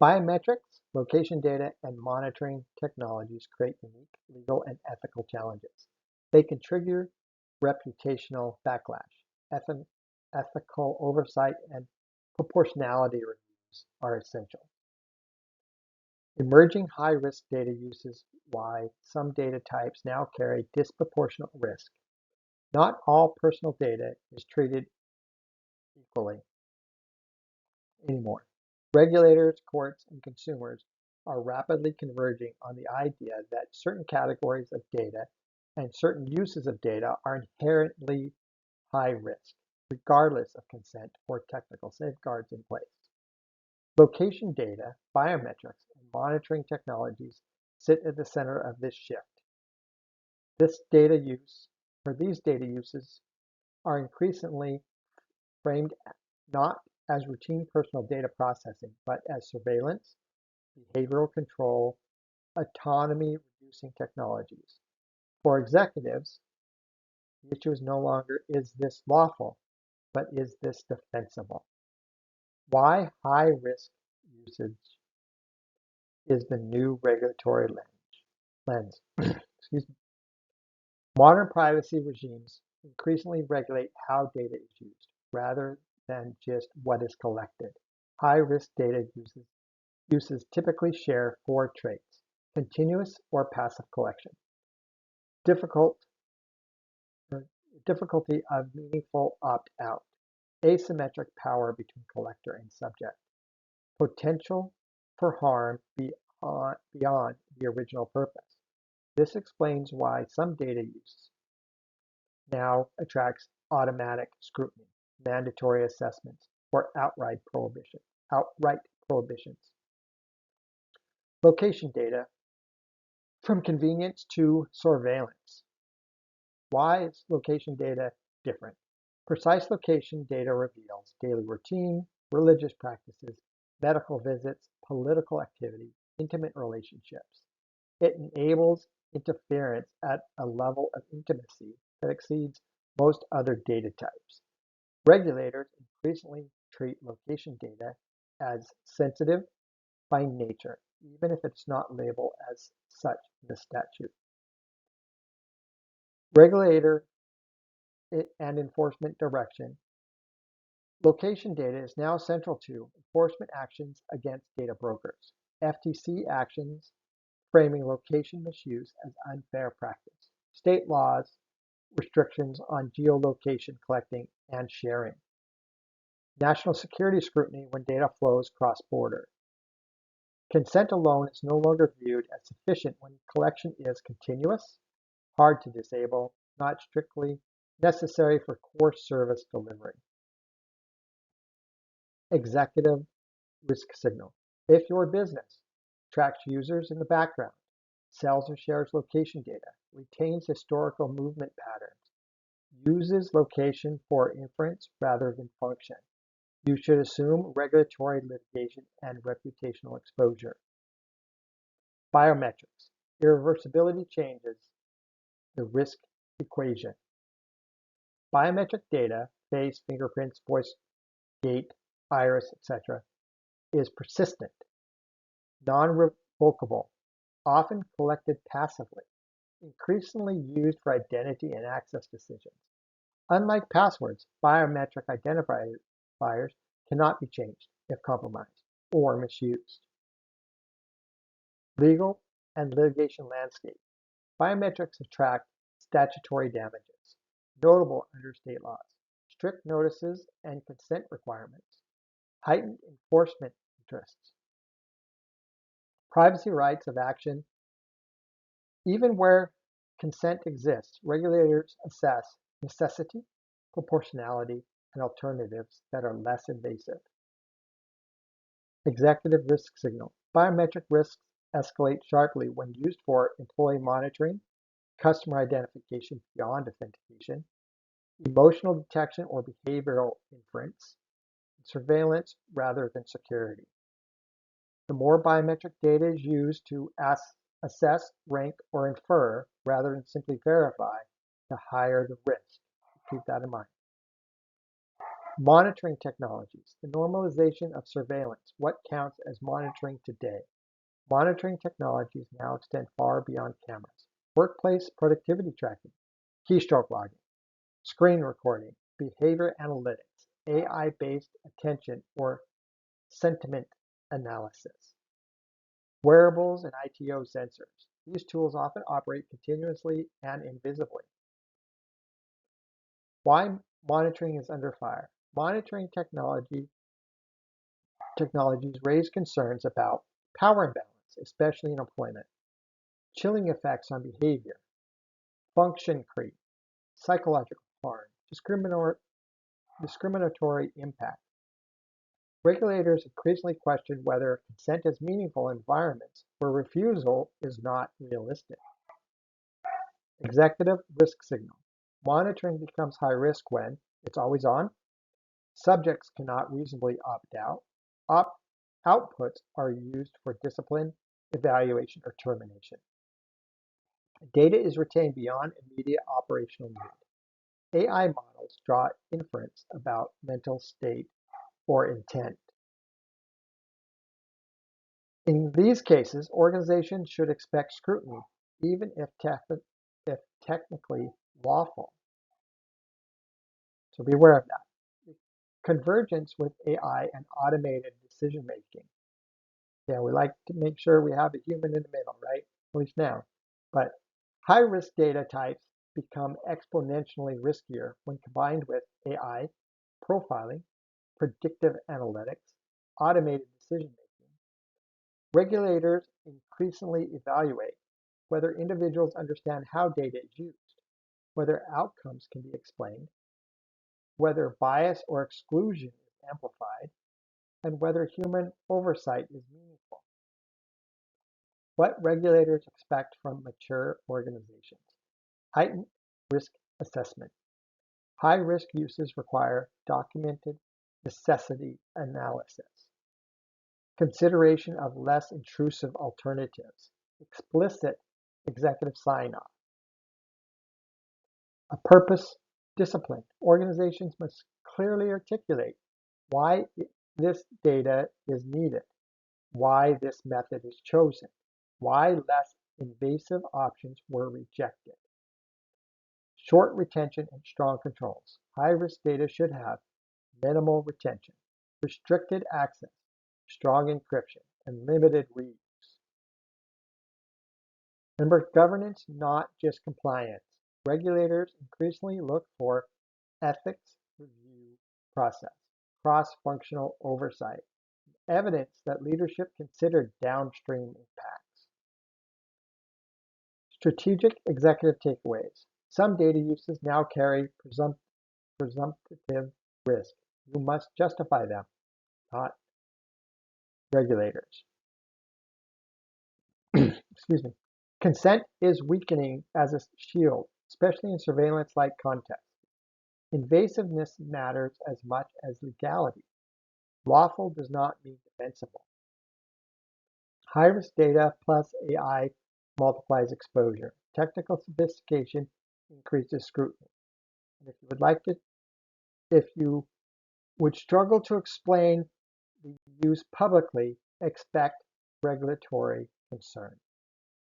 Biometrics, location data, and monitoring technologies create unique legal and ethical challenges. They can trigger reputational backlash. Ethical oversight and proportionality reviews are essential. Emerging high-risk data uses why some data types now carry disproportionate risk. Not all personal data is treated equally anymore. Regulators, courts, and consumers are rapidly converging on the idea that certain categories of data and certain uses of data are inherently high risk, regardless of consent or technical safeguards in place. Location data, biometrics, and monitoring technologies sit at the center of this shift. These data uses are increasingly framed not as routine personal data processing, but as surveillance, behavioral control, autonomy-reducing technologies. For executives, the issue is no longer, is this lawful, but is this defensible? Why high-risk usage is the new regulatory lens. Excuse me. Modern privacy regimes increasingly regulate how data is used, rather than just what is collected. High-risk data uses typically share four traits: continuous or passive collection, difficult difficulty of meaningful opt-out, asymmetric power between collector and subject, potential for harm beyond the original purpose. This explains why some data use now attracts automatic scrutiny, mandatory assessments, or outright prohibitions. Location data, from convenience to surveillance. Why is location data different? Precise location data reveals daily routine, religious practices, medical visits, political activity, intimate relationships. It enables interference at a level of intimacy that exceeds most other data types. Regulators increasingly treat location data as sensitive by nature, even if it's not labeled as such in the statute. Regulator and enforcement direction. Location data is now central to enforcement actions against data brokers. FTC actions framing location misuse as unfair practice. State laws, restrictions on geolocation collecting and sharing. National security scrutiny when data flows cross-border. Consent alone is no longer viewed as sufficient when collection is continuous, hard to disable, not strictly necessary for core service delivery. Executive risk signal. If your business tracks users in the background, sells or shares location data, retains historical movement patterns, uses location for inference rather than function, you should assume regulatory litigation and reputational exposure. Biometrics. Irreversibility changes the risk equation. Biometric data, face, fingerprints, voice, gait, iris, etc., is persistent, non-revocable, often collected passively, increasingly used for identity and access decisions. Unlike passwords, biometric identifiers cannot be changed if compromised or misused. Legal and litigation landscape. Biometrics attract statutory damages, notable under state laws, strict notices and consent requirements, heightened enforcement interests, privacy rights of action. Even where consent exists, regulators assess necessity, proportionality, and alternatives that are less invasive. Executive risk signal. Biometric risks escalate sharply when used for employee monitoring, customer identification beyond authentication, emotional detection or behavioral inference, surveillance rather than security. The more biometric data is used to assess, rank, or infer rather than simply verify, the higher the risk. Keep that in mind. Monitoring technologies, the normalization of surveillance. What counts as monitoring today? Monitoring technologies now extend far beyond cameras. Workplace productivity tracking, keystroke logging, screen recording, behavior analytics, AI-based attention or sentiment analysis, wearables and ITO sensors. These tools often operate continuously and invisibly. Why monitoring is under fire? Monitoring technologies raise concerns about power imbalance, especially in employment, chilling effects on behavior, function creep, psychological harm, discriminatory impact. Regulators increasingly question whether consent is meaningful in environments where refusal is not realistic. Executive risk signal. Monitoring becomes high risk when it's always on, subjects cannot reasonably opt out, outputs are used for discipline, evaluation, or termination. Data is retained beyond immediate operational need. AI models draw inference about mental state or intent. In these cases, organizations should expect scrutiny, even if technically lawful. So be aware of that. Convergence with AI and automated decision making. Yeah, we like to make sure we have a human in the middle, right? At least now. But high risk data types become exponentially riskier when combined with AI, profiling, predictive analytics, automated decision making. Regulators increasingly evaluate whether individuals understand how data is used, whether outcomes can be explained, whether bias or exclusion is amplified, and whether human oversight is meaningful. What regulators expect from mature organizations? Heightened risk assessment. High-risk uses require documented necessity analysis, consideration of less intrusive alternatives, explicit executive sign-off, a purpose discipline. Organizations must clearly articulate why this data is needed, why this method is chosen, why less invasive options were rejected. Short retention and strong controls. High-risk data should have minimal retention, restricted access, strong encryption, and limited reuse. Remember, governance, not just compliance. Regulators increasingly look for ethics review process, cross-functional oversight, evidence that leadership considered downstream impacts. Strategic executive takeaways. Some data uses now carry presumptive risk. You must justify them, not regulators. Excuse me. Consent is weakening as a shield, especially in surveillance-like contexts. Invasiveness matters as much as legality. Lawful does not mean defensible. High-risk data plus AI multiplies exposure. Technical sophistication increases scrutiny. And if you would struggle to explain the use publicly, expect regulatory concern.